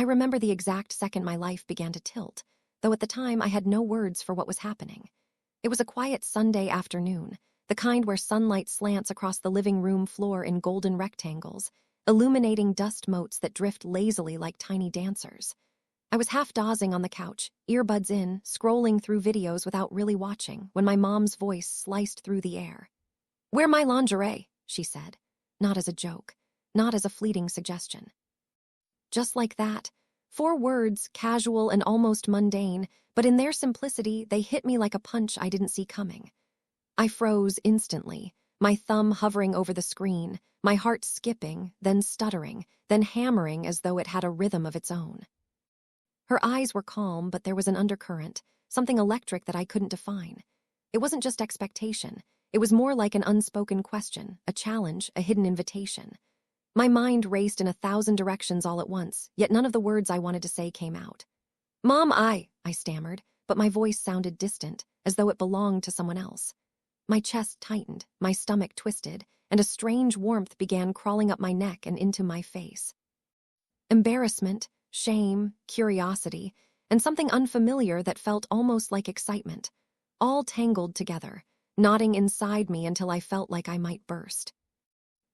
I remember the exact second my life began to tilt, though at the time I had no words for what was happening. It was a quiet Sunday afternoon, the kind where sunlight slants across the living room floor in golden rectangles, illuminating dust motes that drift lazily like tiny dancers. I was half dozing on the couch, earbuds in, scrolling through videos without really watching, when my mom's voice sliced through the air. "Wear my lingerie," she said, not as a joke, not as a fleeting suggestion. Just like that, 4 words, casual and almost mundane, but in their simplicity, they hit me like a punch I didn't see coming. I froze instantly, my thumb hovering over the screen, my heart skipping, then stuttering, then hammering as though it had a rhythm of its own. Her eyes were calm, but there was an undercurrent, something electric that I couldn't define. It wasn't just expectation. It was more like an unspoken question, a challenge, a hidden invitation. My mind raced in 1,000 directions all at once, yet none of the words I wanted to say came out. "Mom, I stammered, but my voice sounded distant, as though it belonged to someone else. My chest tightened, my stomach twisted, and a strange warmth began crawling up my neck and into my face. Embarrassment, shame, curiosity, and something unfamiliar that felt almost like excitement, all tangled together, knotting inside me until I felt like I might burst.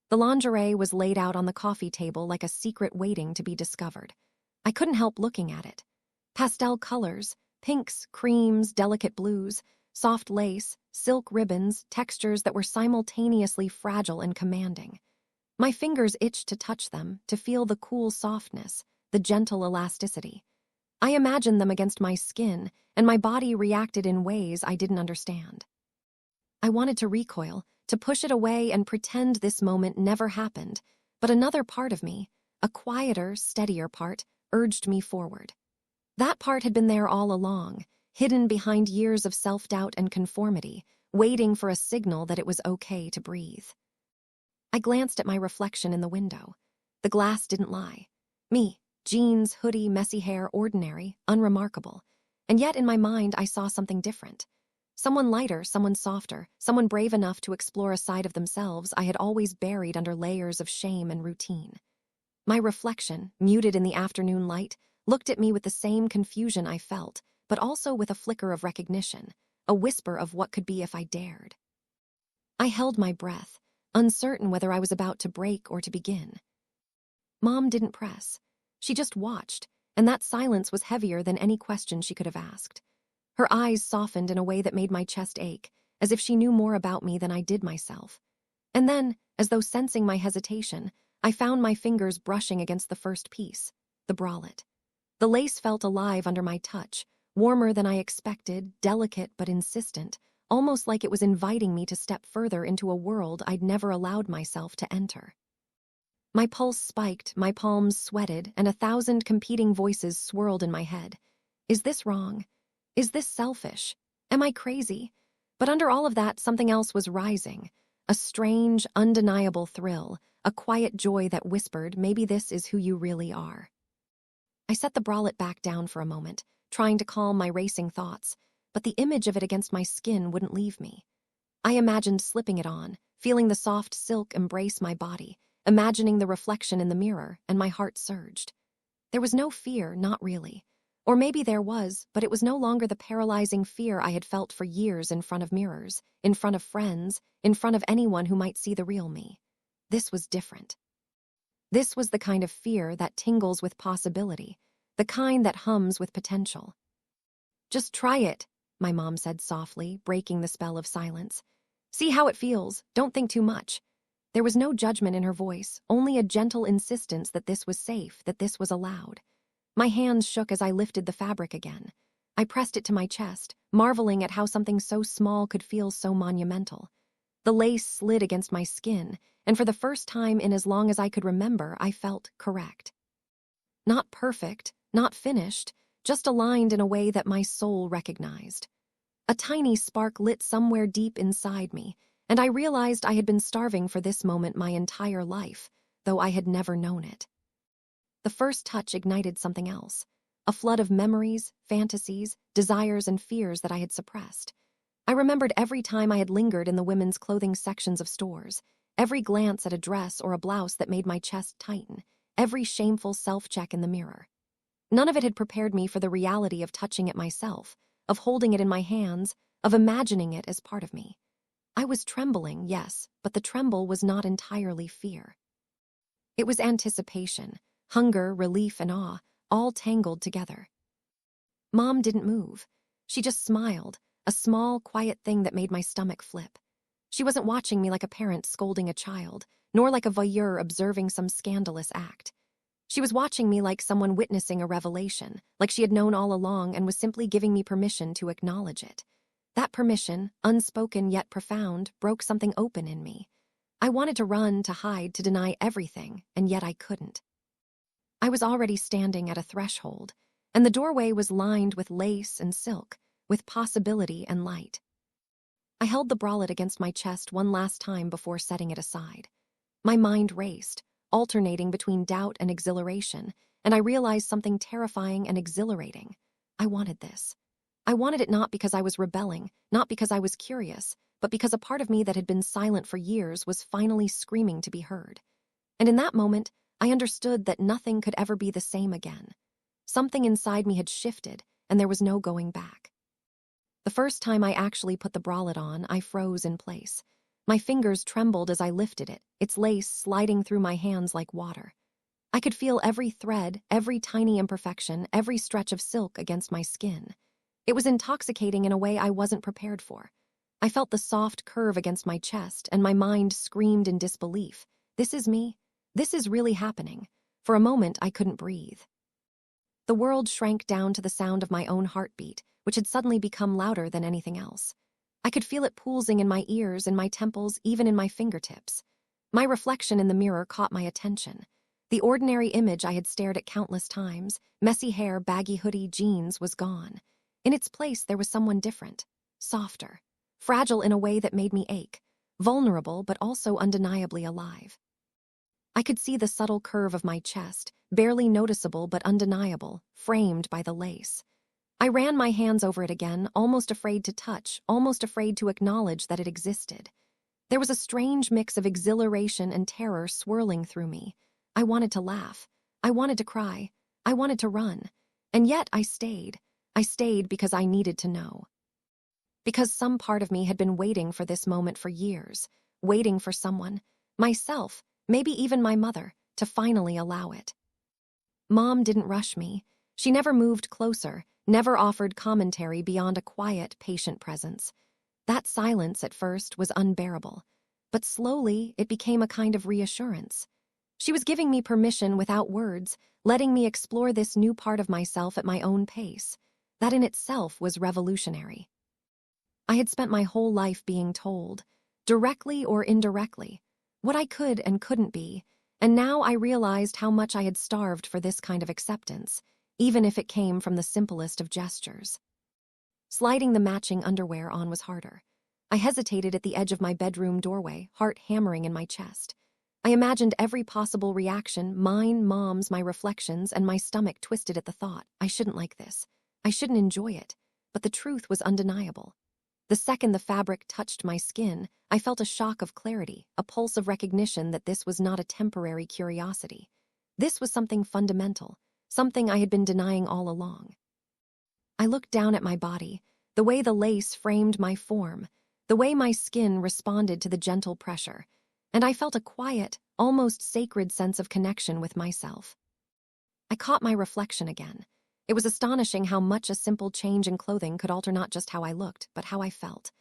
The lingerie was laid out on the coffee table like a secret waiting to be discovered. I couldn't help looking at it. Pastel colors, pinks, creams, delicate blues, soft lace, silk ribbons, textures that were simultaneously fragile and commanding. My fingers itched to touch them, to feel the cool softness, the gentle elasticity. I imagined them against my skin, and my body reacted in ways I didn't understand. I wanted to recoil, to push it away and pretend this moment never happened, but another part of me, a quieter, steadier part, urged me forward. That part had been there all along, hidden behind years of self-doubt and conformity, waiting for a signal that it was okay to breathe. I glanced at my reflection in the window. The glass didn't lie. Me, jeans, hoodie, messy hair, ordinary, unremarkable. And yet in my mind I saw something different. Someone lighter, someone softer, someone brave enough to explore a side of themselves I had always buried under layers of shame and routine. My reflection, muted in the afternoon light, looked at me with the same confusion I felt, but also with a flicker of recognition, a whisper of what could be if I dared. I held my breath, uncertain whether I was about to break or to begin. Mom didn't press. She just watched, and that silence was heavier than any question she could have asked. Her eyes softened in a way that made my chest ache, as if she knew more about me than I did myself. And then, as though sensing my hesitation, I found my fingers brushing against the first piece, the bralette. The lace felt alive under my touch, warmer than I expected, delicate but insistent, almost like it was inviting me to step further into a world I'd never allowed myself to enter. My pulse spiked, my palms sweated, and 1,000 competing voices swirled in my head. Is this wrong? Is this selfish? Am I crazy? But under all of that, something else was rising. A strange, undeniable thrill, a quiet joy that whispered, maybe this is who you really are. I set the bralette back down for a moment, trying to calm my racing thoughts, but the image of it against my skin wouldn't leave me. I imagined slipping it on, feeling the soft silk embrace my body, imagining the reflection in the mirror, and my heart surged. There was no fear, not really. Or maybe there was, but it was no longer the paralyzing fear I had felt for years in front of mirrors, in front of friends, in front of anyone who might see the real me. This was different. This was the kind of fear that tingles with possibility, the kind that hums with potential. "Just try it," my mom said softly, breaking the spell of silence. "See how it feels. Don't think too much." There was no judgment in her voice, only a gentle insistence that this was safe, that this was allowed. My hands shook as I lifted the fabric again. I pressed it to my chest, marveling at how something so small could feel so monumental. The lace slid against my skin, and for the first time in as long as I could remember, I felt correct. Not perfect, not finished, just aligned in a way that my soul recognized. A tiny spark lit somewhere deep inside me, and I realized I had been starving for this moment my entire life, though I had never known it. The first touch ignited something else, a flood of memories, fantasies, desires, and fears that I had suppressed. I remembered every time I had lingered in the women's clothing sections of stores, every glance at a dress or a blouse that made my chest tighten, every shameful self-check in the mirror. None of it had prepared me for the reality of touching it myself, of holding it in my hands, of imagining it as part of me. I was trembling, yes, but the tremble was not entirely fear. It was anticipation, hunger, relief, and awe, all tangled together. Mom didn't move. She just smiled, a small, quiet thing that made my stomach flip. She wasn't watching me like a parent scolding a child, nor like a voyeur observing some scandalous act. She was watching me like someone witnessing a revelation, like she had known all along and was simply giving me permission to acknowledge it. That permission, unspoken yet profound, broke something open in me. I wanted to run, to hide, to deny everything, and yet I couldn't. I was already standing at a threshold, and the doorway was lined with lace and silk, with possibility and light. I held the bralette against my chest one last time before setting it aside. My mind raced, alternating between doubt and exhilaration, and I realized something terrifying and exhilarating. I wanted this. I wanted it not because I was rebelling, not because I was curious, but because a part of me that had been silent for years was finally screaming to be heard. And in that moment, I understood that nothing could ever be the same again. Something inside me had shifted, and there was no going back. The first time I actually put the bralette on, I froze in place. My fingers trembled as I lifted it, its lace sliding through my hands like water. I could feel every thread, every tiny imperfection, every stretch of silk against my skin. It was intoxicating in a way I wasn't prepared for. I felt the soft curve against my chest, and my mind screamed in disbelief. This is me. This is really happening. For a moment, I couldn't breathe. The world shrank down to the sound of my own heartbeat, which had suddenly become louder than anything else. I could feel it pulsing in my ears, in my temples, even in my fingertips. My reflection in the mirror caught my attention. The ordinary image I had stared at countless times, messy hair, baggy hoodie, jeans, was gone. In its place, there was someone different, softer, fragile in a way that made me ache, vulnerable but also undeniably alive. I could see the subtle curve of my chest, barely noticeable but undeniable, framed by the lace. I ran my hands over it again, almost afraid to touch, almost afraid to acknowledge that it existed. There was a strange mix of exhilaration and terror swirling through me. I wanted to laugh. I wanted to cry. I wanted to run. And yet I stayed. I stayed because I needed to know. Because some part of me had been waiting for this moment for years, waiting for someone, myself, maybe even my mother, to finally allow it. Mom didn't rush me. She never moved closer, never offered commentary beyond a quiet, patient presence. That silence at first was unbearable, but slowly it became a kind of reassurance. She was giving me permission without words, letting me explore this new part of myself at my own pace. That in itself was revolutionary. I had spent my whole life being told, directly or indirectly, what I could and couldn't be, and now I realized how much I had starved for this kind of acceptance, even if it came from the simplest of gestures. Sliding the matching underwear on was harder. I hesitated at the edge of my bedroom doorway, heart hammering in my chest. I imagined every possible reaction, mine, Mom's, my reflections, and my stomach twisted at the thought. I shouldn't like this. I shouldn't enjoy it. But the truth was undeniable. The second the fabric touched my skin, I felt a shock of clarity, a pulse of recognition that this was not a temporary curiosity. This was something fundamental, something I had been denying all along. I looked down at my body, the way the lace framed my form, the way my skin responded to the gentle pressure, and I felt a quiet, almost sacred sense of connection with myself. I caught my reflection again. It was astonishing how much a simple change in clothing could alter not just how I looked, but how I felt.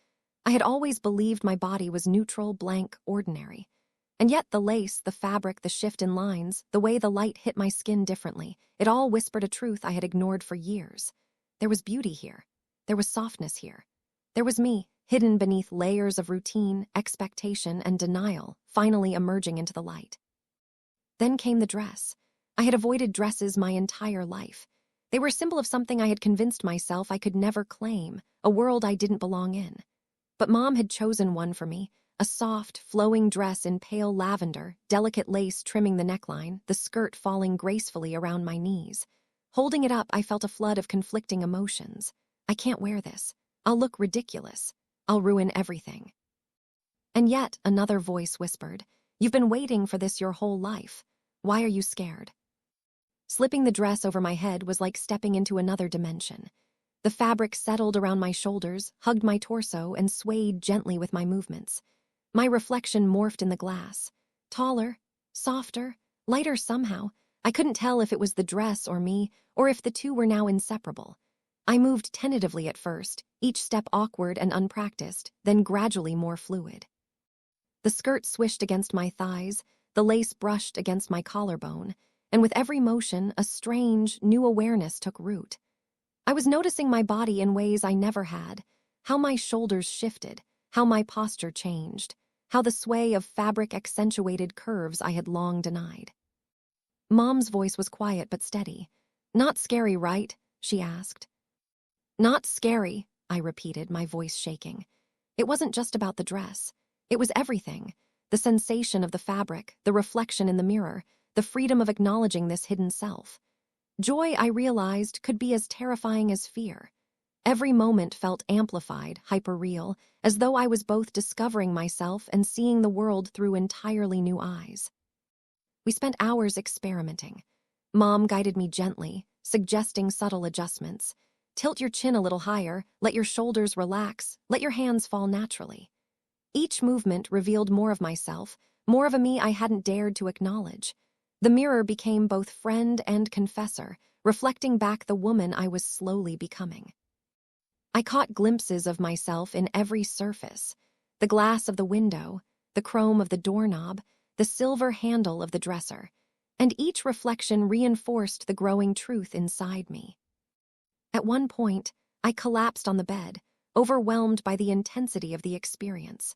I had always believed my body was neutral, blank, ordinary. And yet the lace, the fabric, the shift in lines, the way the light hit my skin differently, it all whispered a truth I had ignored for years. There was beauty here. There was softness here. There was me, hidden beneath layers of routine, expectation, and denial, finally emerging into the light. Then came the dress. I had avoided dresses my entire life. They were a symbol of something I had convinced myself I could never claim, a world I didn't belong in. But Mom had chosen one for me, a soft, flowing dress in pale lavender, delicate lace trimming the neckline, the skirt falling gracefully around my knees. Holding it up, I felt a flood of conflicting emotions. I can't wear this. I'll look ridiculous. I'll ruin everything. And yet, another voice whispered, "You've been waiting for this your whole life. Why are you scared?" Slipping the dress over my head was like stepping into another dimension. The fabric settled around my shoulders, hugged my torso, and swayed gently with my movements. My reflection morphed in the glass. Taller, softer, lighter somehow. I couldn't tell if it was the dress or me, or if the two were now inseparable. I moved tentatively at first, each step awkward and unpracticed, then gradually more fluid. The skirt swished against my thighs, the lace brushed against my collarbone, and with every motion, a strange, new awareness took root. I was noticing my body in ways I never had, how my shoulders shifted, how my posture changed, how the sway of fabric accentuated curves I had long denied. Mom's voice was quiet but steady. "Not scary, right?" she asked. "Not scary," I repeated, my voice shaking. It wasn't just about the dress. It was everything. The sensation of the fabric, the reflection in the mirror, the freedom of acknowledging this hidden self. Joy, I realized, could be as terrifying as fear. Every moment felt amplified, hyper-real, as though I was both discovering myself and seeing the world through entirely new eyes. We spent hours experimenting. Mom guided me gently, suggesting subtle adjustments. Tilt your chin a little higher, let your shoulders relax, let your hands fall naturally. Each movement revealed more of myself, more of a me I hadn't dared to acknowledge. The mirror became both friend and confessor, reflecting back the woman I was slowly becoming. I caught glimpses of myself in every surface: the glass of the window, the chrome of the doorknob, the silver handle of the dresser, and each reflection reinforced the growing truth inside me. At one point, I collapsed on the bed, overwhelmed by the intensity of the experience.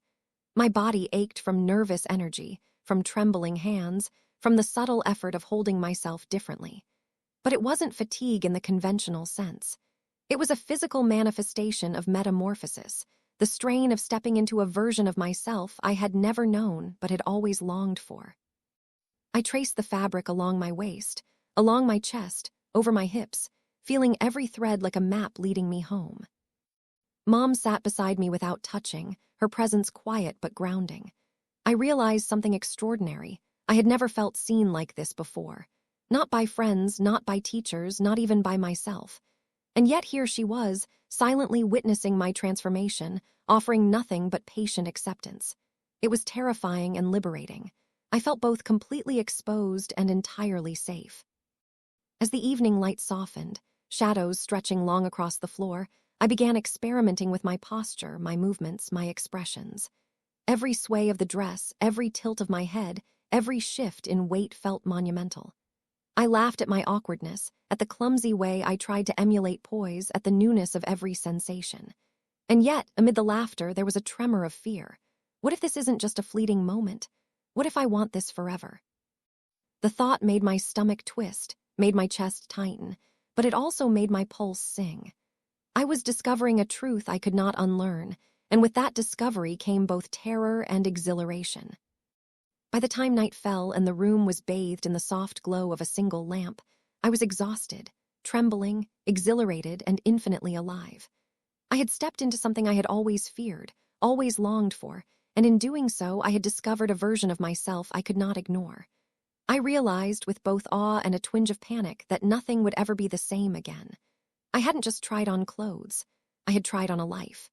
My body ached from nervous energy, from trembling hands, from the subtle effort of holding myself differently. But it wasn't fatigue in the conventional sense. It was a physical manifestation of metamorphosis, the strain of stepping into a version of myself I had never known but had always longed for. I traced the fabric along my waist, along my chest, over my hips, feeling every thread like a map leading me home. Mom sat beside me without touching, her presence quiet but grounding. I realized something extraordinary. I had never felt seen like this before. Not by friends, not by teachers, not even by myself. And yet here she was, silently witnessing my transformation, offering nothing but patient acceptance. It was terrifying and liberating. I felt both completely exposed and entirely safe. As the evening light softened, shadows stretching long across the floor, I began experimenting with my posture, my movements, my expressions. Every sway of the dress, every tilt of my head, every shift in weight felt monumental. I laughed at my awkwardness, at the clumsy way I tried to emulate poise, at the newness of every sensation. And yet, amid the laughter, there was a tremor of fear. What if this isn't just a fleeting moment? What if I want this forever? The thought made my stomach twist, made my chest tighten, but it also made my pulse sing. I was discovering a truth I could not unlearn, and with that discovery came both terror and exhilaration. By the time night fell and the room was bathed in the soft glow of a single lamp, I was exhausted, trembling, exhilarated, and infinitely alive. I had stepped into something I had always feared, always longed for, and in doing so I had discovered a version of myself I could not ignore. I realized, with both awe and a twinge of panic, that nothing would ever be the same again. I hadn't just tried on clothes, I had tried on a life.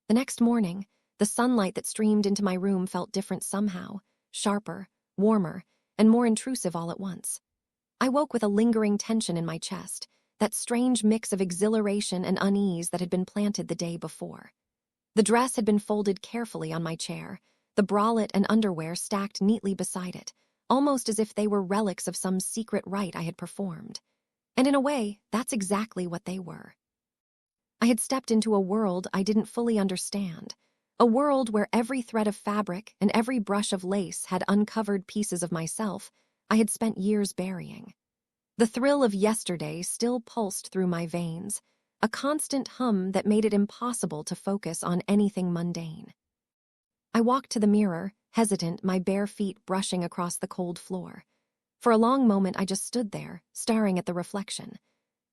The next morning, the sunlight that streamed into my room felt different somehow, sharper, warmer, and more intrusive all at once. I woke with a lingering tension in my chest, that strange mix of exhilaration and unease that had been planted the day before. The dress had been folded carefully on my chair, the bralette and underwear stacked neatly beside it, almost as if they were relics of some secret rite I had performed. And in a way, that's exactly what they were. I had stepped into a world I didn't fully understand, a world where every thread of fabric and every brush of lace had uncovered pieces of myself I had spent years burying. The thrill of yesterday still pulsed through my veins, a constant hum that made it impossible to focus on anything mundane. I walked to the mirror, hesitant, my bare feet brushing across the cold floor. For a long moment I just stood there, staring at the reflection.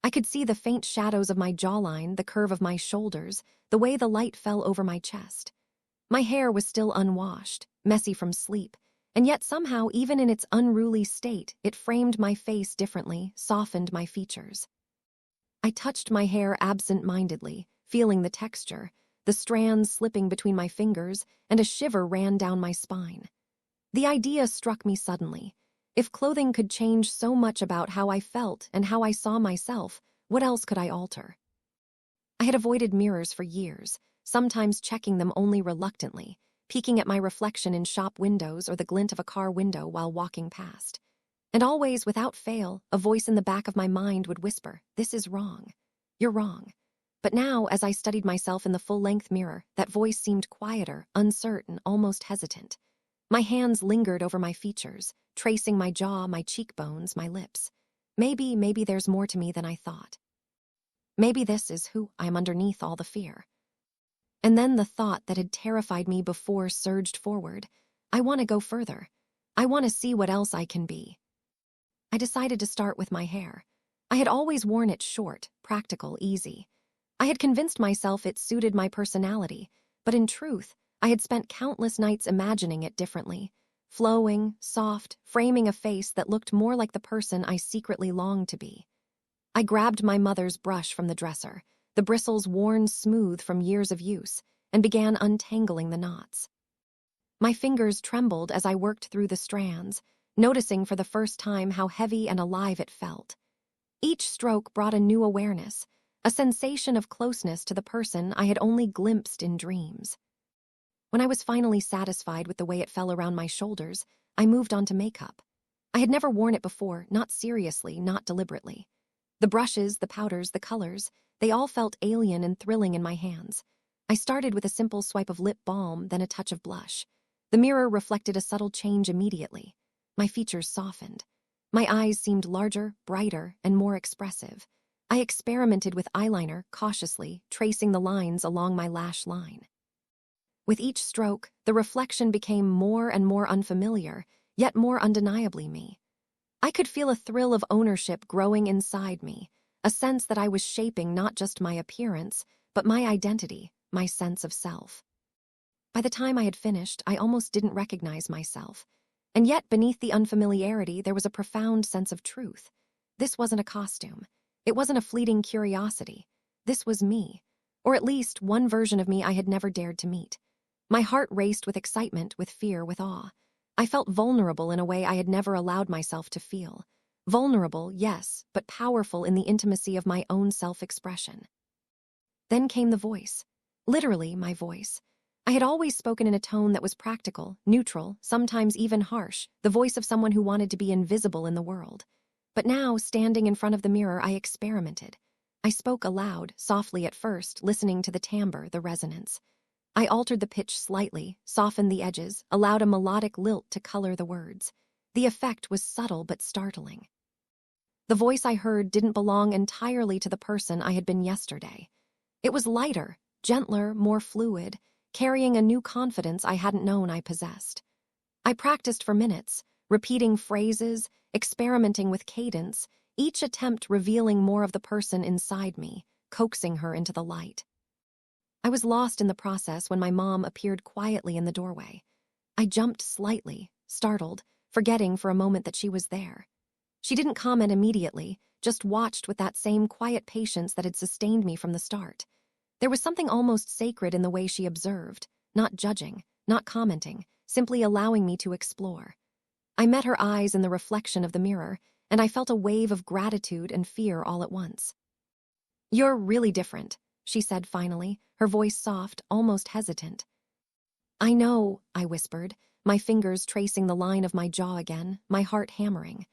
I could see the faint shadows of my jawline, the curve of my shoulders, the way the light fell over my chest. My hair was still unwashed, messy from sleep, And yet somehow, even in its unruly state, it framed my face differently, softened my features. I touched my hair absent-mindedly, feeling the texture, the strands slipping between my fingers, and a shiver ran down my spine. The idea struck me suddenly. If clothing could change so much about how I felt and how I saw myself, what else could I alter? I had avoided mirrors for years, sometimes checking them only reluctantly, peeking at my reflection in shop windows or the glint of a car window while walking past. And always, without fail, a voice in the back of my mind would whisper, "This is wrong. You're wrong." But now, as I studied myself in the full-length mirror, that voice seemed quieter, uncertain, almost hesitant. My hands lingered over my features, tracing my jaw, my cheekbones, my lips. Maybe there's more to me than I thought. Maybe this is who I am underneath all the fear. And then the thought that had terrified me before surged forward. I want to go further. I want to see what else I can be. I decided to start with my hair. I had always worn it short, practical, easy. I had convinced myself it suited my personality, but in truth, I had spent countless nights imagining it differently. Flowing, soft, framing a face that looked more like the person I secretly longed to be. I grabbed my mother's brush from the dresser, the bristles worn smooth from years of use, and began untangling the knots. My fingers trembled as I worked through the strands, noticing for the first time how heavy and alive it felt. Each stroke brought a new awareness, a sensation of closeness to the person I had only glimpsed in dreams. When I was finally satisfied with the way it fell around my shoulders, I moved on to makeup. I had never worn it before, not seriously, not deliberately. The brushes, the powders, the colors, they all felt alien and thrilling in my hands. I started with a simple swipe of lip balm, then a touch of blush. The mirror reflected a subtle change immediately. My features softened. My eyes seemed larger, brighter, and more expressive. I experimented with eyeliner, cautiously, tracing the lines along my lash line. With each stroke, the reflection became more and more unfamiliar, yet more undeniably me. I could feel a thrill of ownership growing inside me, a sense that I was shaping not just my appearance, but my identity, my sense of self. By the time I had finished, I almost didn't recognize myself. And yet, beneath the unfamiliarity, there was a profound sense of truth. This wasn't a costume. It wasn't a fleeting curiosity. This was me, or at least one version of me I had never dared to meet. My heart raced with excitement, with fear, with awe. I felt vulnerable in a way I had never allowed myself to feel. Vulnerable, yes, but powerful in the intimacy of my own self-expression. Then came the voice. Literally, my voice. I had always spoken in a tone that was practical, neutral, sometimes even harsh, the voice of someone who wanted to be invisible in the world. But now, standing in front of the mirror, I experimented. I spoke aloud, softly at first, listening to the timbre, the resonance. I altered the pitch slightly, softened the edges, allowed a melodic lilt to color the words. The effect was subtle but startling. The voice I heard didn't belong entirely to the person I had been yesterday. It was lighter, gentler, more fluid, carrying a new confidence I hadn't known I possessed. I practiced for minutes, repeating phrases, experimenting with cadence, each attempt revealing more of the person inside me, coaxing her into the light. I was lost in the process when my mom appeared quietly in the doorway. I jumped slightly, startled, forgetting for a moment that she was there. She didn't comment immediately, just watched with that same quiet patience that had sustained me from the start. There was something almost sacred in the way she observed, not judging, not commenting, simply allowing me to explore. I met her eyes in the reflection of the mirror, and I felt a wave of gratitude and fear all at once. "You're really different," she said finally, her voice soft, almost hesitant. "I know," I whispered, my fingers tracing the line of my jaw again, my heart hammering.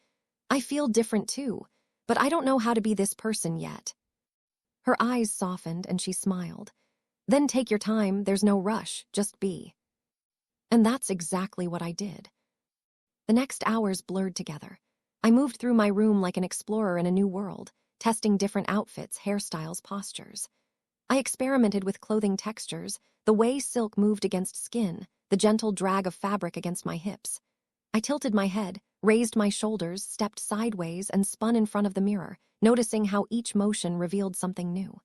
"I feel different too, but I don't know how to be this person yet." Her eyes softened and she smiled. "Then take your time, there's no rush, just be." And that's exactly what I did. The next hours blurred together. I moved through my room like an explorer in a new world, testing different outfits, hairstyles, postures. I experimented with clothing textures, the way silk moved against skin, the gentle drag of fabric against my hips. I tilted my head, raised my shoulders, stepped sideways, and spun in front of the mirror, noticing how each motion revealed something new.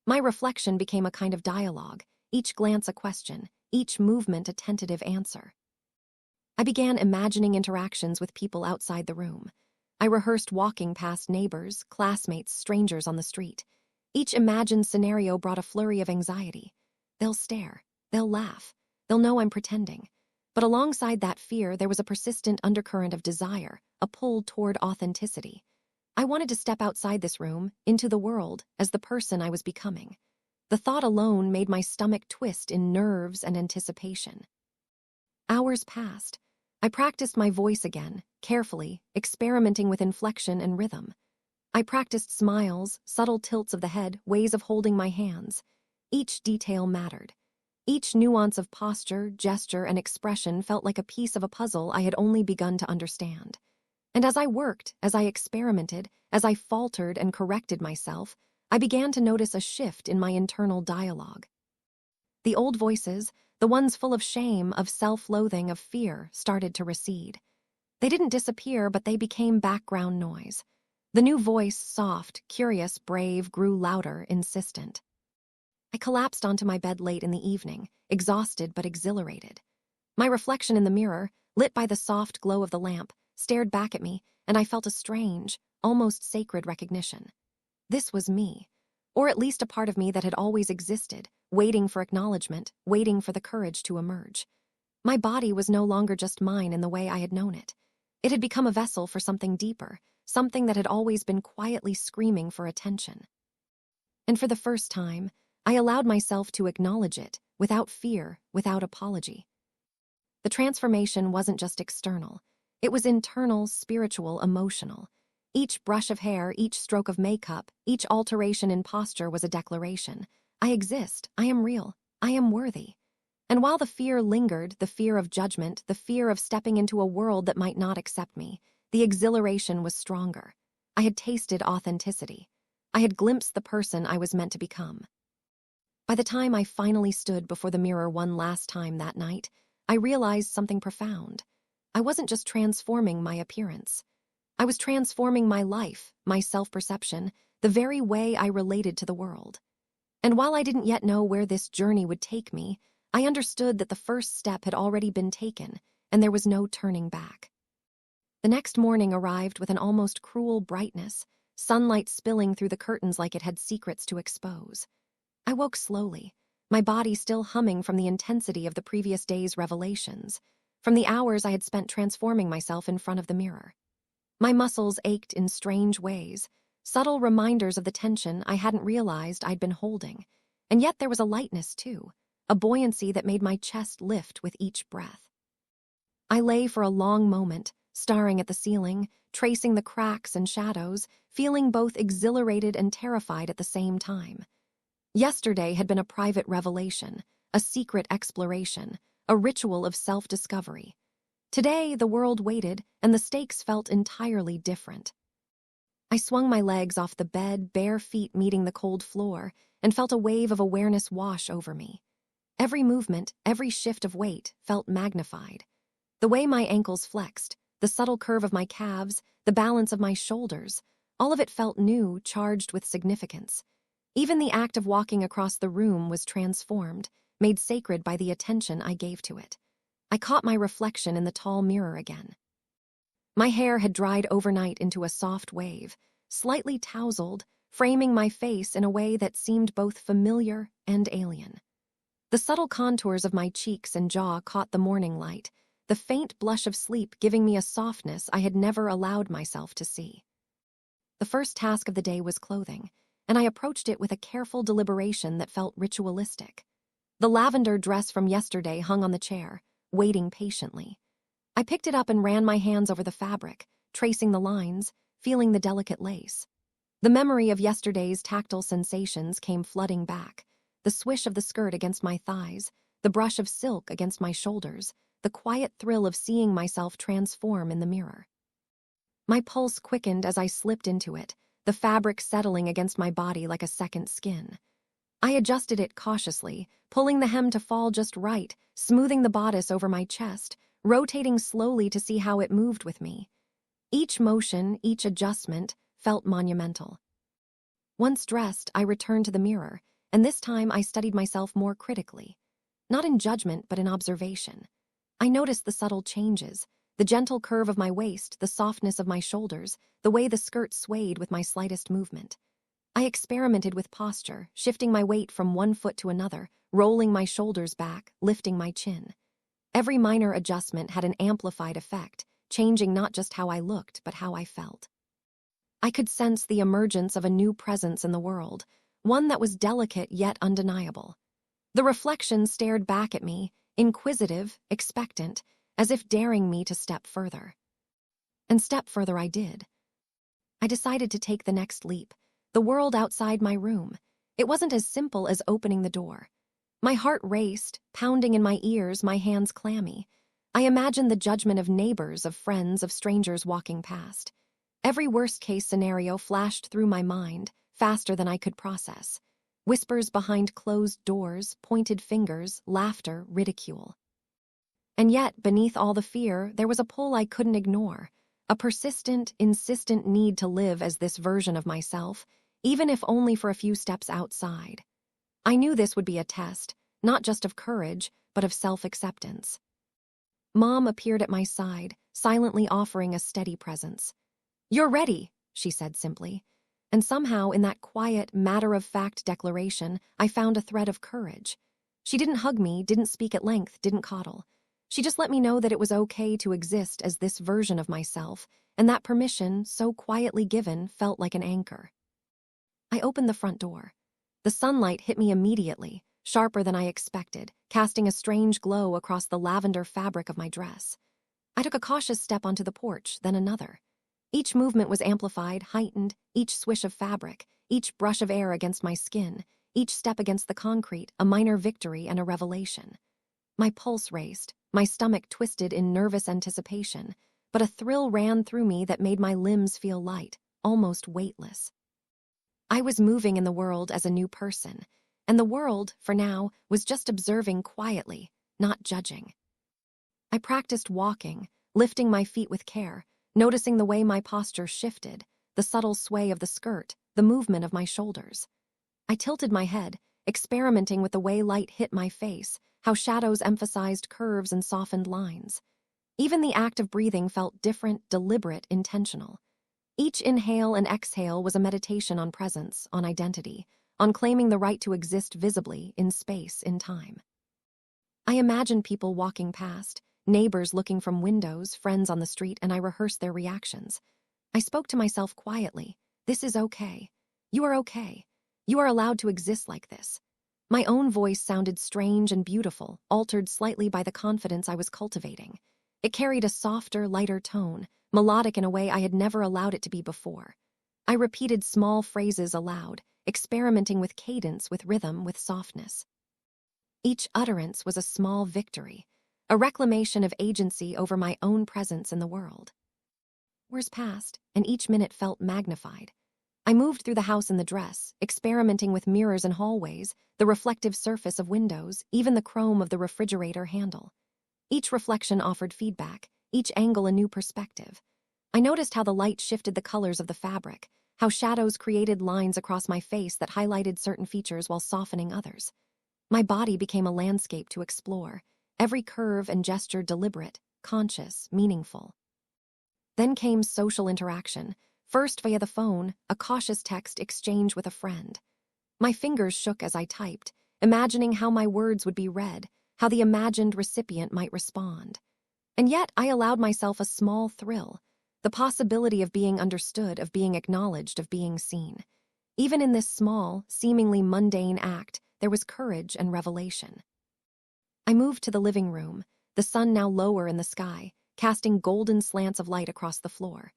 My reflection became a kind of dialogue, each glance a question, each movement a tentative answer. I began imagining interactions with people outside the room. I rehearsed walking past neighbors, classmates, strangers on the street. Each imagined scenario brought a flurry of anxiety. They'll stare. They'll laugh. They'll know I'm pretending. But alongside that fear, there was a persistent undercurrent of desire, a pull toward authenticity. I wanted to step outside this room, into the world, as the person I was becoming. The thought alone made my stomach twist in nerves and anticipation. Hours passed. I practiced my voice again, carefully, experimenting with inflection and rhythm. I practiced smiles, subtle tilts of the head, ways of holding my hands. Each detail mattered. Each nuance of posture, gesture, and expression felt like a piece of a puzzle I had only begun to understand. And as I worked, as I experimented, as I faltered and corrected myself, I began to notice a shift in my internal dialogue. The old voices, the ones full of shame, of self-loathing, of fear, started to recede. They didn't disappear, but they became background noise. The new voice, soft, curious, brave, grew louder, insistent. I collapsed onto my bed late in the evening, exhausted but exhilarated. My reflection in the mirror, lit by the soft glow of the lamp, stared back at me, and I felt a strange, almost sacred recognition. This was me, or at least a part of me that had always existed, waiting for acknowledgement, waiting for the courage to emerge. My body was no longer just mine in the way I had known it. It had become a vessel for something deeper, something that had always been quietly screaming for attention. And for the first time, I allowed myself to acknowledge it, without fear, without apology. The transformation wasn't just external. It was internal, spiritual, emotional. Each brush of hair, each stroke of makeup, each alteration in posture was a declaration. I exist, I am real, I am worthy. And while the fear lingered, the fear of judgment, the fear of stepping into a world that might not accept me, the exhilaration was stronger. I had tasted authenticity. I had glimpsed the person I was meant to become. By the time I finally stood before the mirror one last time that night, I realized something profound. I wasn't just transforming my appearance. I was transforming my life, my self-perception, the very way I related to the world. And while I didn't yet know where this journey would take me, I understood that the first step had already been taken, and there was no turning back. The next morning arrived with an almost cruel brightness, sunlight spilling through the curtains like it had secrets to expose. I woke slowly, my body still humming from the intensity of the previous day's revelations, from the hours I had spent transforming myself in front of the mirror. My muscles ached in strange ways, subtle reminders of the tension I hadn't realized I'd been holding. And yet there was a lightness, too, a buoyancy that made my chest lift with each breath. I lay for a long moment, staring at the ceiling, tracing the cracks and shadows, feeling both exhilarated and terrified at the same time. Yesterday had been a private revelation, a secret exploration, a ritual of self-discovery. Today, the world waited, and the stakes felt entirely different. I swung my legs off the bed, bare feet meeting the cold floor, and felt a wave of awareness wash over me. Every movement, every shift of weight felt magnified. The way my ankles flexed, the subtle curve of my calves, the balance of my shoulders, all of it felt new, charged with significance. Even the act of walking across the room was transformed, made sacred by the attention I gave to it. I caught my reflection in the tall mirror again. My hair had dried overnight into a soft wave, slightly tousled, framing my face in a way that seemed both familiar and alien. The subtle contours of my cheeks and jaw caught the morning light, the faint blush of sleep giving me a softness I had never allowed myself to see. The first task of the day was clothing, and I approached it with a careful deliberation that felt ritualistic. The lavender dress from yesterday hung on the chair, waiting patiently. I picked it up and ran my hands over the fabric, tracing the lines, feeling the delicate lace. The memory of yesterday's tactile sensations came flooding back, the swish of the skirt against my thighs, the brush of silk against my shoulders, the quiet thrill of seeing myself transform in the mirror. My pulse quickened as I slipped into it, the fabric settling against my body like a second skin. I adjusted it cautiously, pulling the hem to fall just right, smoothing the bodice over my chest, rotating slowly to see how it moved with me. Each motion, each adjustment, felt monumental. Once dressed, I returned to the mirror, and this time I studied myself more critically. Not in judgment, but in observation. I noticed the subtle changes, the gentle curve of my waist, the softness of my shoulders, the way the skirt swayed with my slightest movement. I experimented with posture, shifting my weight from one foot to another, rolling my shoulders back, lifting my chin. Every minor adjustment had an amplified effect, changing not just how I looked, but how I felt. I could sense the emergence of a new presence in the world, one that was delicate yet undeniable. The reflection stared back at me, inquisitive, expectant, as if daring me to step further. And step further I did. I decided to take the next leap, the world outside my room. It wasn't as simple as opening the door. My heart raced, pounding in my ears, my hands clammy. I imagined the judgment of neighbors, of friends, of strangers walking past. Every worst-case scenario flashed through my mind, faster than I could process. Whispers behind closed doors, pointed fingers, laughter, ridicule. And yet, beneath all the fear, there was a pull I couldn't ignore, a persistent, insistent need to live as this version of myself, even if only for a few steps outside. I knew this would be a test, not just of courage, but of self-acceptance. Mom appeared at my side, silently offering a steady presence. "You're ready," she said simply. And somehow, in that quiet, matter-of-fact declaration, I found a thread of courage. She didn't hug me, didn't speak at length, didn't coddle. She just let me know that it was okay to exist as this version of myself, and that permission, so quietly given, felt like an anchor. I opened the front door. The sunlight hit me immediately, sharper than I expected, casting a strange glow across the lavender fabric of my dress. I took a cautious step onto the porch, then another. Each movement was amplified, heightened, each swish of fabric, each brush of air against my skin, each step against the concrete, a minor victory and a revelation. My pulse raced, my stomach twisted in nervous anticipation, but a thrill ran through me that made my limbs feel light, almost weightless. I was moving in the world as a new person, and the world, for now, was just observing quietly, not judging. I practiced walking, lifting my feet with care, noticing the way my posture shifted, the subtle sway of the skirt, the movement of my shoulders. I tilted my head, experimenting with the way light hit my face, how shadows emphasized curves and softened lines. Even the act of breathing felt different, deliberate, intentional. Each inhale and exhale was a meditation on presence, on identity, on claiming the right to exist visibly, in space, in time. I imagined people walking past, neighbors looking from windows, friends on the street, and I rehearsed their reactions. I spoke to myself quietly. "This is okay. You are okay. You are allowed to exist like this." My own voice sounded strange and beautiful, altered slightly by the confidence I was cultivating. It carried a softer, lighter tone, melodic in a way I had never allowed it to be before. I repeated small phrases aloud, experimenting with cadence, with rhythm, with softness. Each utterance was a small victory, a reclamation of agency over my own presence in the world. Hours passed, and each minute felt magnified. I moved through the house in the dress, experimenting with mirrors and hallways, the reflective surface of windows, even the chrome of the refrigerator handle. Each reflection offered feedback, each angle a new perspective. I noticed how the light shifted the colors of the fabric, how shadows created lines across my face that highlighted certain features while softening others. My body became a landscape to explore, every curve and gesture deliberate, conscious, meaningful. Then came social interaction, first via the phone, a cautious text exchange with a friend. My fingers shook as I typed, imagining how my words would be read, how the imagined recipient might respond. And yet I allowed myself a small thrill, the possibility of being understood, of being acknowledged, of being seen. Even in this small, seemingly mundane act, there was courage and revelation. I moved to the living room, the sun now lower in the sky, casting golden slants of light across the floor.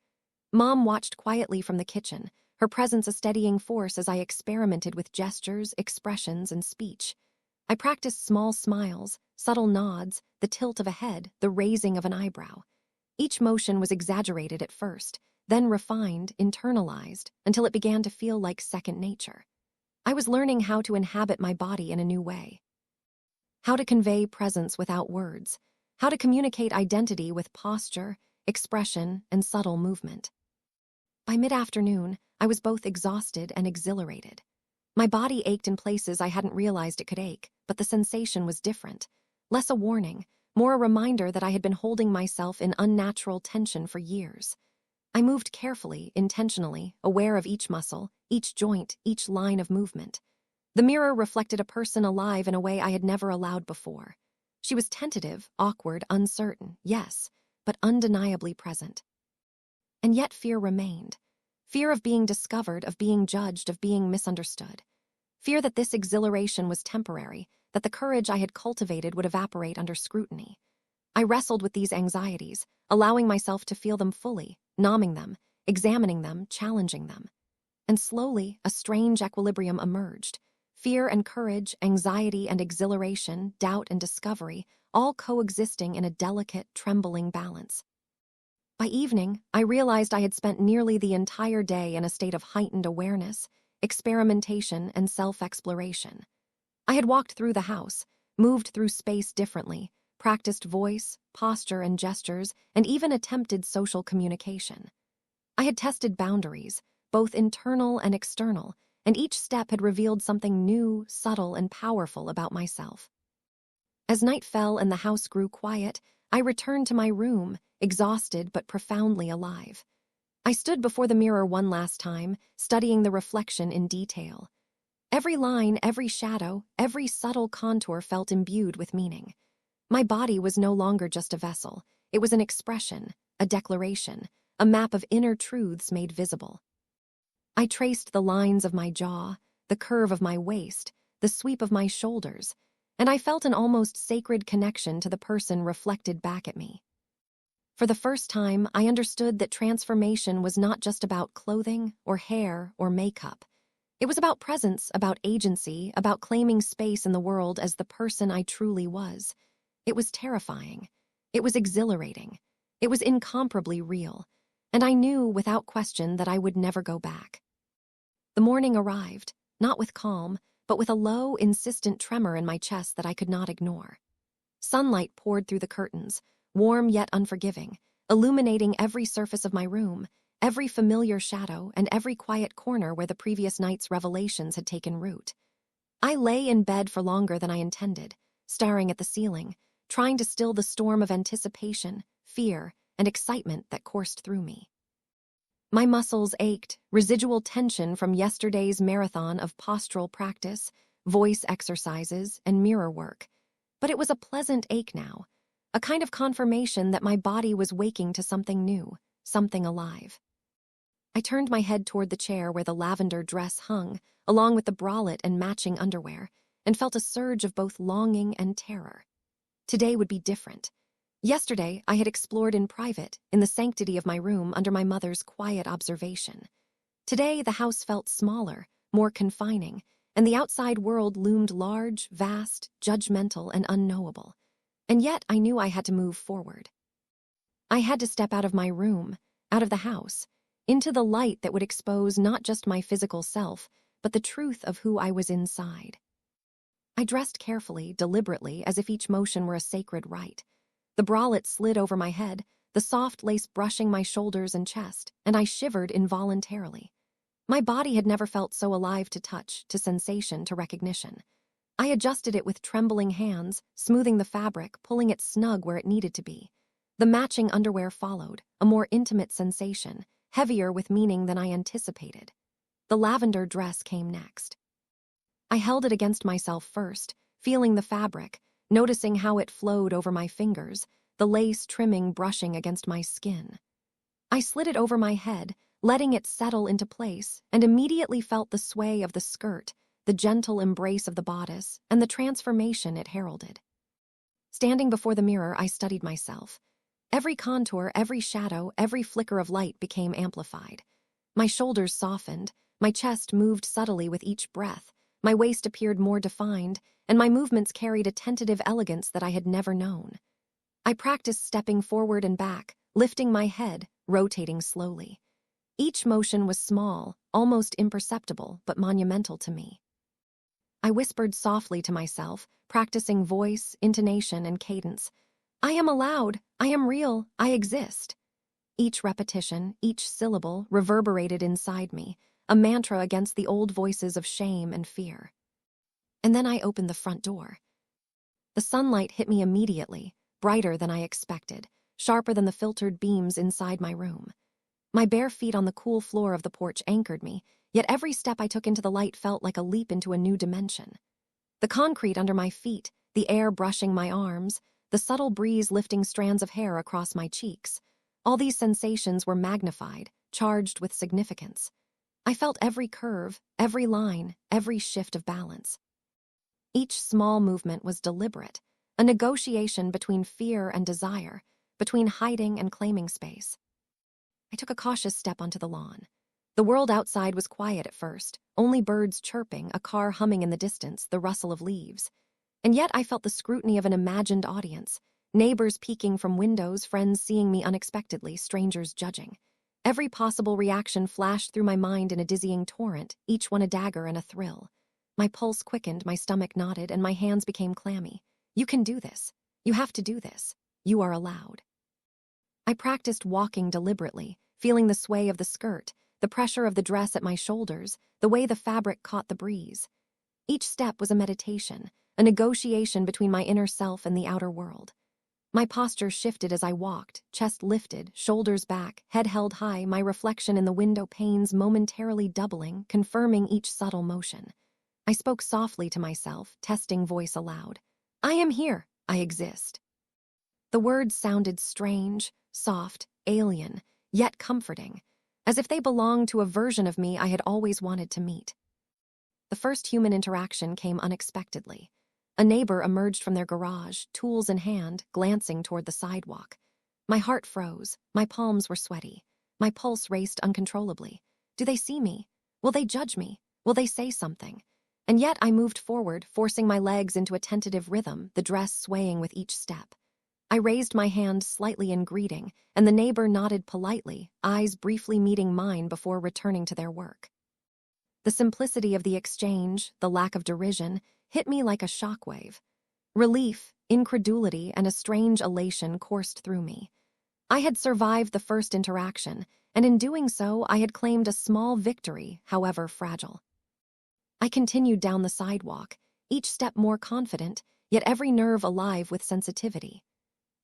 Mom watched quietly from the kitchen, her presence a steadying force as I experimented with gestures, expressions, and speech. I practiced small smiles, subtle nods, the tilt of a head, the raising of an eyebrow. Each motion was exaggerated at first, then refined, internalized, until it began to feel like second nature. I was learning how to inhabit my body in a new way. How to convey presence without words, how to communicate identity with posture, expression, and subtle movement. By mid-afternoon, I was both exhausted and exhilarated. My body ached in places I hadn't realized it could ache, but the sensation was different. Less a warning, more a reminder that I had been holding myself in unnatural tension for years. I moved carefully, intentionally, aware of each muscle, each joint, each line of movement. The mirror reflected a person alive in a way I had never allowed before. She was tentative, awkward, uncertain, yes, but undeniably present. And yet fear remained. Fear of being discovered, of being judged, of being misunderstood. Fear that this exhilaration was temporary, that the courage I had cultivated would evaporate under scrutiny. I wrestled with these anxieties, allowing myself to feel them fully, numbing them, examining them, challenging them. And slowly, a strange equilibrium emerged. Fear and courage, anxiety and exhilaration, doubt and discovery, all coexisting in a delicate, trembling balance. By evening, I realized I had spent nearly the entire day in a state of heightened awareness, experimentation, and self-exploration. I had walked through the house, moved through space differently, practiced voice, posture, and gestures, and even attempted social communication. I had tested boundaries, both internal and external, and each step had revealed something new, subtle, and powerful about myself. As night fell and the house grew quiet, I returned to my room, exhausted but profoundly alive. I stood before the mirror one last time, studying the reflection in detail. Every line, every shadow, every subtle contour felt imbued with meaning. My body was no longer just a vessel. It was an expression, a declaration, a map of inner truths made visible. I traced the lines of my jaw, the curve of my waist, the sweep of my shoulders, and I felt an almost sacred connection to the person reflected back at me. For the first time, I understood that transformation was not just about clothing or hair or makeup. It was about presence, about agency, about claiming space in the world as the person I truly was. It was terrifying. It was exhilarating. It was incomparably real. And I knew without question that I would never go back. The morning arrived, not with calm, but with a low, insistent tremor in my chest that I could not ignore. Sunlight poured through the curtains, warm yet unforgiving, illuminating every surface of my room, every familiar shadow, and every quiet corner where the previous night's revelations had taken root. I lay in bed for longer than I intended, staring at the ceiling, trying to still the storm of anticipation, fear, and excitement that coursed through me. My muscles ached, residual tension from yesterday's marathon of postural practice, voice exercises, and mirror work. But it was a pleasant ache now, a kind of confirmation that my body was waking to something new, something alive. I turned my head toward the chair where the lavender dress hung, along with the bralette and matching underwear, and felt a surge of both longing and terror. Today would be different. Yesterday, I had explored in private, in the sanctity of my room under my mother's quiet observation. Today, the house felt smaller, more confining, and the outside world loomed large, vast, judgmental, and unknowable. And yet, I knew I had to move forward. I had to step out of my room, out of the house, into the light that would expose not just my physical self, but the truth of who I was inside. I dressed carefully, deliberately, as if each motion were a sacred rite. The bralette slid over my head, the soft lace brushing my shoulders and chest, and I shivered involuntarily. My body had never felt so alive to touch, to sensation, to recognition. I adjusted it with trembling hands, smoothing the fabric, pulling it snug where it needed to be. The matching underwear followed, a more intimate sensation, heavier with meaning than I anticipated. The lavender dress came next. I held it against myself first, feeling the fabric, noticing how it flowed over my fingers, the lace trimming brushing against my skin. I slid it over my head, letting it settle into place, and immediately felt the sway of the skirt, the gentle embrace of the bodice, and the transformation it heralded. Standing before the mirror, I studied myself. Every contour, every shadow, every flicker of light became amplified. My shoulders softened, my chest moved subtly with each breath, my waist appeared more defined, and my movements carried a tentative elegance that I had never known. I practiced stepping forward and back, lifting my head, rotating slowly. Each motion was small, almost imperceptible, but monumental to me. I whispered softly to myself, practicing voice, intonation, and cadence. I am allowed, I am real, I exist. Each repetition, each syllable reverberated inside me, a mantra against the old voices of shame and fear. And then I opened the front door. The sunlight hit me immediately, brighter than I expected, sharper than the filtered beams inside my room. My bare feet on the cool floor of the porch anchored me, yet every step I took into the light felt like a leap into a new dimension. The concrete under my feet, the air brushing my arms, the subtle breeze lifting strands of hair across my cheeks, all these sensations were magnified, charged with significance. I felt every curve, every line, every shift of balance. Each small movement was deliberate, a negotiation between fear and desire, between hiding and claiming space. I took a cautious step onto the lawn. The world outside was quiet at first, only birds chirping, a car humming in the distance, the rustle of leaves. And yet I felt the scrutiny of an imagined audience, neighbors peeking from windows, friends seeing me unexpectedly, strangers judging. Every possible reaction flashed through my mind in a dizzying torrent, each one a dagger and a thrill. My pulse quickened, my stomach knotted, and my hands became clammy. You can do this. You have to do this. You are allowed. I practiced walking deliberately, feeling the sway of the skirt, the pressure of the dress at my shoulders, the way the fabric caught the breeze. Each step was a meditation, a negotiation between my inner self and the outer world. My posture shifted as I walked, chest lifted, shoulders back, head held high, my reflection in the window panes momentarily doubling, confirming each subtle motion. I spoke softly to myself, testing voice aloud. I am here. I exist. The words sounded strange, soft, alien, yet comforting, as if they belonged to a version of me I had always wanted to meet. The first human interaction came unexpectedly. A neighbor emerged from their garage, tools in hand, glancing toward the sidewalk. My heart froze, my palms were sweaty, my pulse raced uncontrollably. Do they see me? Will they judge me? Will they say something? And yet I moved forward, forcing my legs into a tentative rhythm, the dress swaying with each step. I raised my hand slightly in greeting, and the neighbor nodded politely, eyes briefly meeting mine before returning to their work. The simplicity of the exchange, the lack of derision, hit me like a shockwave. Relief, incredulity, and a strange elation coursed through me. I had survived the first interaction, and in doing so, I had claimed a small victory, however fragile. I continued down the sidewalk, each step more confident, yet every nerve alive with sensitivity.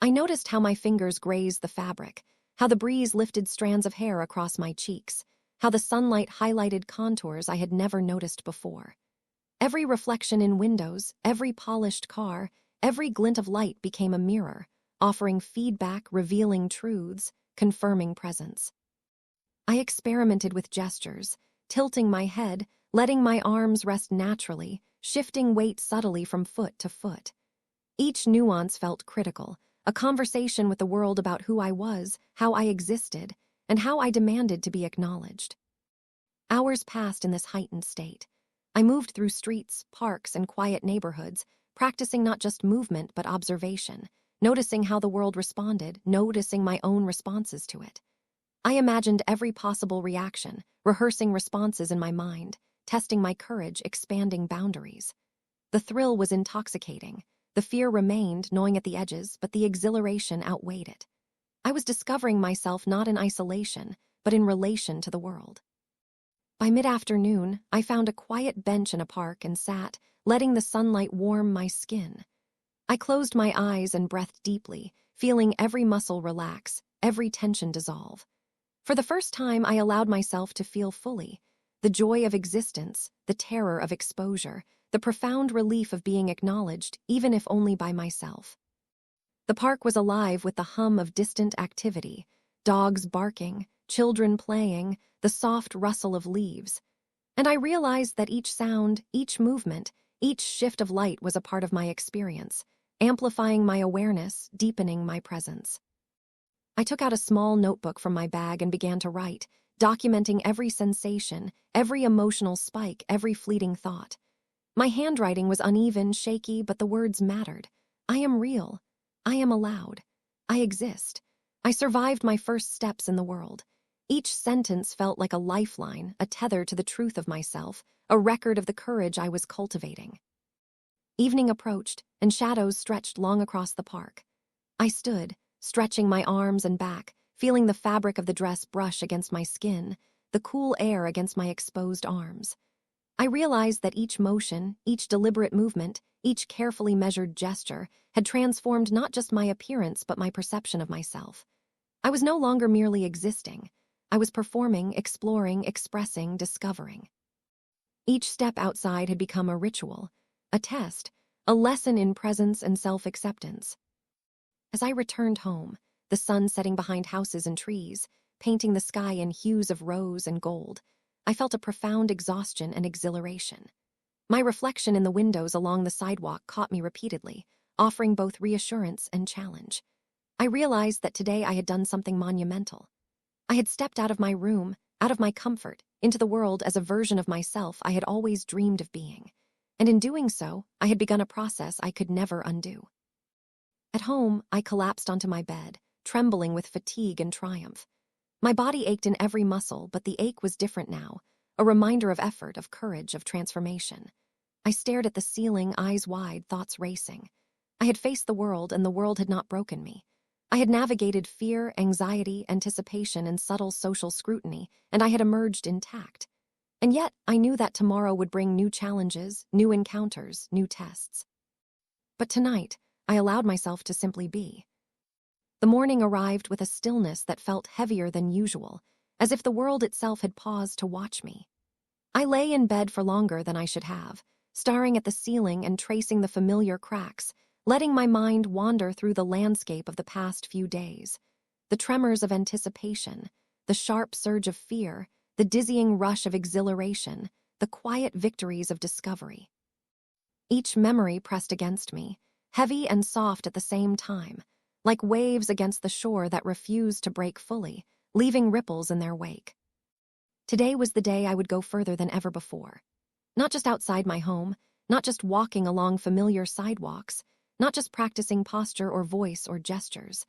I noticed how my fingers grazed the fabric, how the breeze lifted strands of hair across my cheeks, how the sunlight highlighted contours I had never noticed before. Every reflection in windows, every polished car, every glint of light became a mirror, offering feedback, revealing truths, confirming presence. I experimented with gestures, tilting my head, letting my arms rest naturally, shifting weight subtly from foot to foot. Each nuance felt critical, a conversation with the world about who I was, how I existed, and how I demanded to be acknowledged. Hours passed in this heightened state. I moved through streets, parks, and quiet neighborhoods, practicing not just movement but observation, noticing how the world responded, noticing my own responses to it. I imagined every possible reaction, rehearsing responses in my mind, testing my courage, expanding boundaries. The thrill was intoxicating. The fear remained, gnawing at the edges, but the exhilaration outweighed it. I was discovering myself not in isolation, but in relation to the world. By mid-afternoon, I found a quiet bench in a park and sat, letting the sunlight warm my skin. I closed my eyes and breathed deeply, feeling every muscle relax, every tension dissolve. For the first time, I allowed myself to feel fully. The joy of existence, the terror of exposure, the profound relief of being acknowledged, even if only by myself. The park was alive with the hum of distant activity, dogs barking, children playing, the soft rustle of leaves. And I realized that each sound, each movement, each shift of light was a part of my experience, amplifying my awareness, deepening my presence. I took out a small notebook from my bag and began to write, documenting every sensation, every emotional spike, every fleeting thought. My handwriting was uneven, shaky, but the words mattered. I am real. I am allowed. I exist. I survived my first steps in the world. Each sentence felt like a lifeline, a tether to the truth of myself, a record of the courage I was cultivating. Evening approached, and shadows stretched long across the park. I stood, stretching my arms and back, feeling the fabric of the dress brush against my skin, the cool air against my exposed arms. I realized that each motion, each deliberate movement, each carefully measured gesture had transformed not just my appearance but my perception of myself. I was no longer merely existing. I was performing, exploring, expressing, discovering. Each step outside had become a ritual, a test, a lesson in presence and self-acceptance. As I returned home, the sun setting behind houses and trees, painting the sky in hues of rose and gold, I felt a profound exhaustion and exhilaration. My reflection in the windows along the sidewalk caught me repeatedly, offering both reassurance and challenge. I realized that today I had done something monumental. I had stepped out of my room, out of my comfort, into the world as a version of myself I had always dreamed of being. And in doing so, I had begun a process I could never undo. At home, I collapsed onto my bed, trembling with fatigue and triumph. My body ached in every muscle, but the ache was different now, a reminder of effort, of courage, of transformation. I stared at the ceiling, eyes wide, thoughts racing. I had faced the world, and the world had not broken me. I had navigated fear, anxiety, anticipation, and subtle social scrutiny, and I had emerged intact. And yet, I knew that tomorrow would bring new challenges, new encounters, new tests. But tonight, I allowed myself to simply be. The morning arrived with a stillness that felt heavier than usual, as if the world itself had paused to watch me. I lay in bed for longer than I should have, staring at the ceiling and tracing the familiar cracks, letting my mind wander through the landscape of the past few days. The tremors of anticipation, the sharp surge of fear, the dizzying rush of exhilaration, the quiet victories of discovery. Each memory pressed against me, heavy and soft at the same time, like waves against the shore that refused to break fully, leaving ripples in their wake. Today was the day I would go further than ever before. Not just outside my home, not just walking along familiar sidewalks, not just practicing posture or voice or gestures,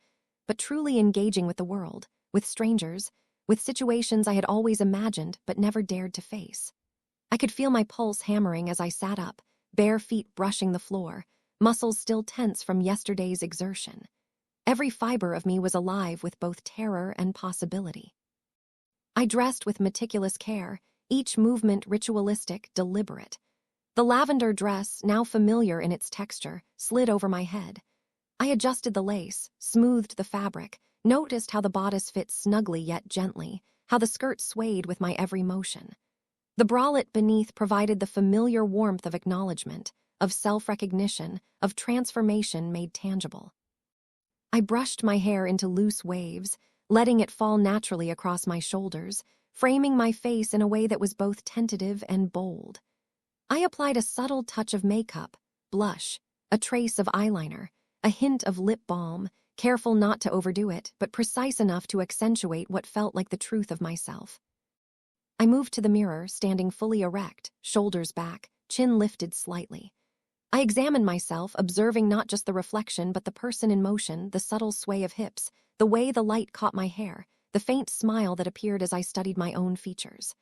but truly engaging with the world, with strangers, with situations I had always imagined but never dared to face. I could feel my pulse hammering as I sat up, bare feet brushing the floor, muscles still tense from yesterday's exertion. Every fiber of me was alive with both terror and possibility. I dressed with meticulous care, each movement ritualistic, deliberate. The lavender dress, now familiar in its texture, slid over my head. I adjusted the lace, smoothed the fabric, noticed how the bodice fit snugly yet gently, how the skirt swayed with my every motion. The bralette beneath provided the familiar warmth of acknowledgement, of self-recognition, of transformation made tangible. I brushed my hair into loose waves, letting it fall naturally across my shoulders, framing my face in a way that was both tentative and bold. I applied a subtle touch of makeup, blush, a trace of eyeliner, a hint of lip balm, careful not to overdo it, but precise enough to accentuate what felt like the truth of myself. I moved to the mirror, standing fully erect, shoulders back, chin lifted slightly. I examined myself, observing not just the reflection but the person in motion, the subtle sway of hips, the way the light caught my hair, the faint smile that appeared as I studied my own features.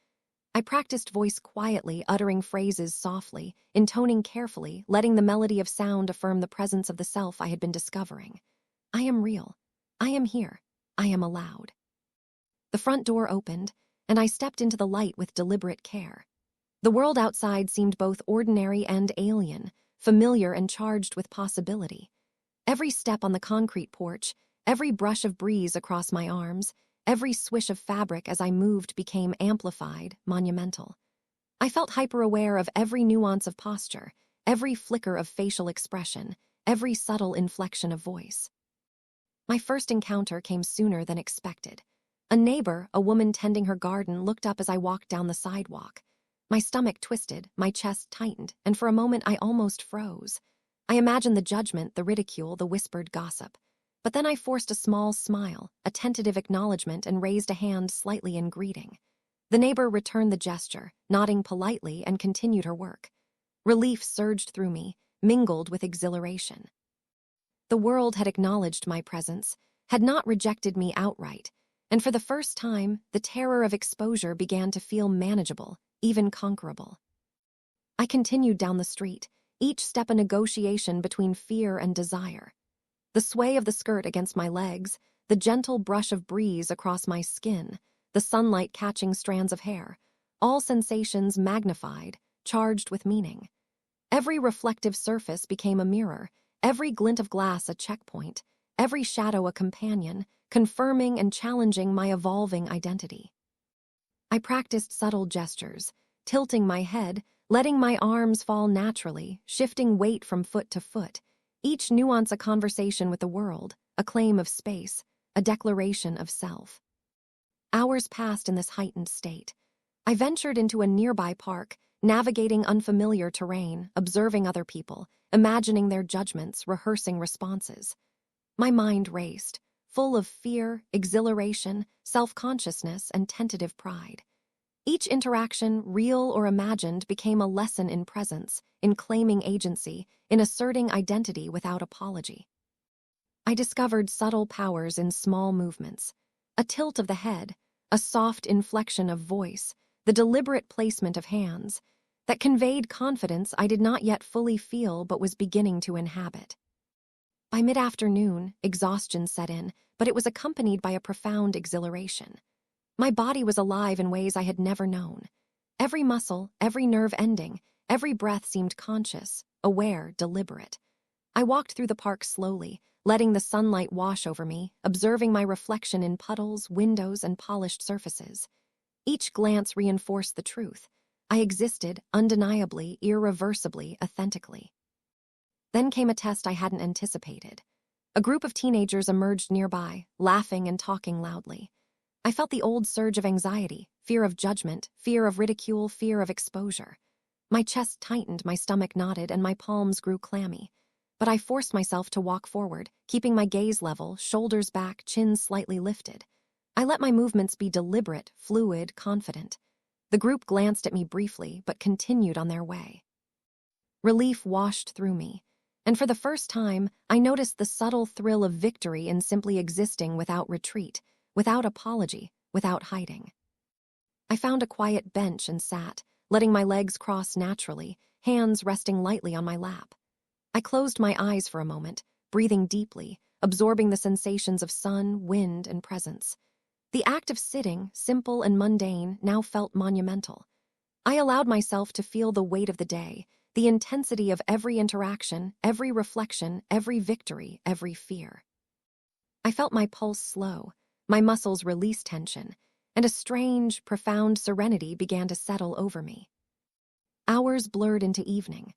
I practiced voice quietly, uttering phrases softly, intoning carefully, letting the melody of sound affirm the presence of the self I had been discovering. I am real. I am here. I am allowed. The front door opened, and I stepped into the light with deliberate care. The world outside seemed both ordinary and alien, familiar and charged with possibility. Every step on the concrete porch, every brush of breeze across my arms, every swish of fabric as I moved became amplified, monumental. I felt hyper-aware of every nuance of posture, every flicker of facial expression, every subtle inflection of voice. My first encounter came sooner than expected. A neighbor, a woman tending her garden, looked up as I walked down the sidewalk. My stomach twisted, my chest tightened, and for a moment I almost froze. I imagined the judgment, the ridicule, the whispered gossip. But then I forced a small smile, a tentative acknowledgement, and raised a hand slightly in greeting. The neighbor returned the gesture, nodding politely, and continued her work. Relief surged through me, mingled with exhilaration. The world had acknowledged my presence, had not rejected me outright, and for the first time, the terror of exposure began to feel manageable, even conquerable. I continued down the street, each step a negotiation between fear and desire. The sway of the skirt against my legs, the gentle brush of breeze across my skin, the sunlight catching strands of hair, all sensations magnified, charged with meaning. Every reflective surface became a mirror, every glint of glass a checkpoint, every shadow a companion, confirming and challenging my evolving identity. I practiced subtle gestures, tilting my head, letting my arms fall naturally, shifting weight from foot to foot, each nuance a conversation with the world, a claim of space, a declaration of self. Hours passed in this heightened state. I ventured into a nearby park, navigating unfamiliar terrain, observing other people, imagining their judgments, rehearsing responses. My mind raced, full of fear, exhilaration, self-consciousness, and tentative pride. Each interaction, real or imagined, became a lesson in presence, in claiming agency, in asserting identity without apology. I discovered subtle powers in small movements. A tilt of the head, a soft inflection of voice, the deliberate placement of hands, that conveyed confidence I did not yet fully feel but was beginning to inhabit. By mid-afternoon, exhaustion set in, but it was accompanied by a profound exhilaration. My body was alive in ways I had never known. Every muscle, every nerve ending, every breath seemed conscious, aware, deliberate. I walked through the park slowly, letting the sunlight wash over me, observing my reflection in puddles, windows, and polished surfaces. Each glance reinforced the truth. I existed, undeniably, irreversibly, authentically. Then came a test I hadn't anticipated. A group of teenagers emerged nearby, laughing and talking loudly. I felt the old surge of anxiety, fear of judgment, fear of ridicule, fear of exposure. My chest tightened, my stomach knotted, and my palms grew clammy. But I forced myself to walk forward, keeping my gaze level, shoulders back, chin slightly lifted. I let my movements be deliberate, fluid, confident. The group glanced at me briefly, but continued on their way. Relief washed through me, and for the first time, I noticed the subtle thrill of victory in simply existing without retreat, without apology, without hiding. I found a quiet bench and sat, letting my legs cross naturally, hands resting lightly on my lap. I closed my eyes for a moment, breathing deeply, absorbing the sensations of sun, wind, and presence. The act of sitting, simple and mundane, now felt monumental. I allowed myself to feel the weight of the day, the intensity of every interaction, every reflection, every victory, every fear. I felt my pulse slow, my muscles release tension, and a strange, profound serenity began to settle over me. Hours blurred into evening.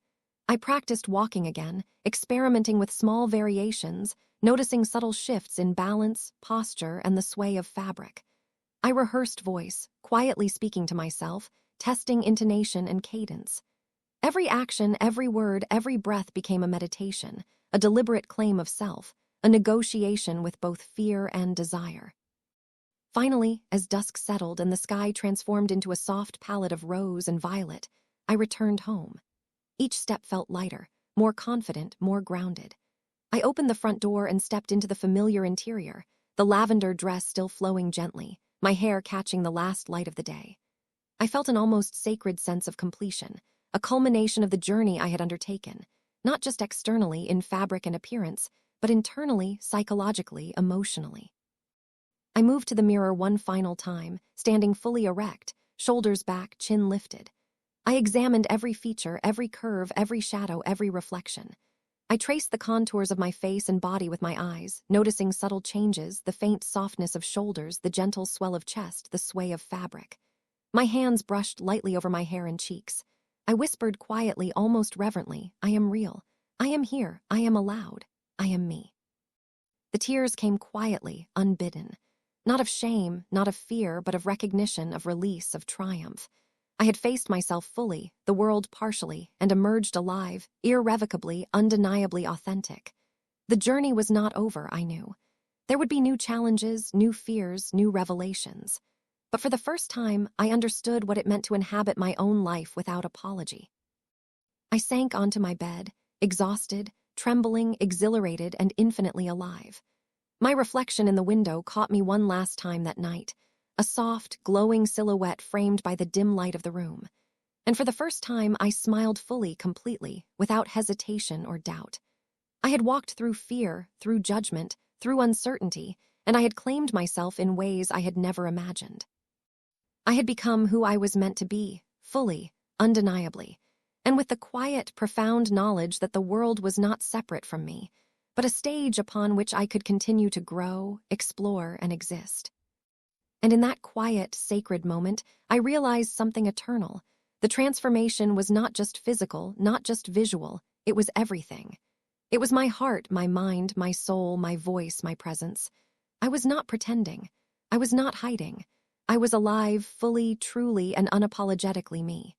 I practiced walking again, experimenting with small variations, noticing subtle shifts in balance, posture, and the sway of fabric. I rehearsed voice, quietly speaking to myself, testing intonation and cadence. Every action, every word, every breath became a meditation, a deliberate claim of self, a negotiation with both fear and desire. Finally, as dusk settled and the sky transformed into a soft palette of rose and violet, I returned home. Each step felt lighter, more confident, more grounded. I opened the front door and stepped into the familiar interior, the lavender dress still flowing gently, my hair catching the last light of the day. I felt an almost sacred sense of completion, a culmination of the journey I had undertaken, not just externally in fabric and appearance, but internally, psychologically, emotionally. I moved to the mirror one final time, standing fully erect, shoulders back, chin lifted. I examined every feature, every curve, every shadow, every reflection. I traced the contours of my face and body with my eyes, noticing subtle changes, the faint softness of shoulders, the gentle swell of chest, the sway of fabric. My hands brushed lightly over my hair and cheeks. I whispered quietly, almost reverently, I am real. I am here. I am allowed. I am me. The tears came quietly, unbidden. Not of shame, not of fear, but of recognition, of release, of triumph. I had faced myself fully, the world partially, and emerged alive, irrevocably, undeniably authentic. The journey was not over, I knew. There would be new challenges, new fears, new revelations. But for the first time, I understood what it meant to inhabit my own life without apology. I sank onto my bed, exhausted, trembling, exhilarated, and infinitely alive. My reflection in the window caught me one last time that night, a soft, glowing silhouette framed by the dim light of the room. And for the first time, I smiled fully, completely, without hesitation or doubt. I had walked through fear, through judgment, through uncertainty, and I had claimed myself in ways I had never imagined. I had become who I was meant to be, fully, undeniably, and with the quiet, profound knowledge that the world was not separate from me, but a stage upon which I could continue to grow, explore, and exist. And in that quiet, sacred moment, I realized something eternal. The transformation was not just physical, not just visual, it was everything. It was my heart, my mind, my soul, my voice, my presence. I was not pretending. I was not hiding. I was alive, fully, truly, and unapologetically me.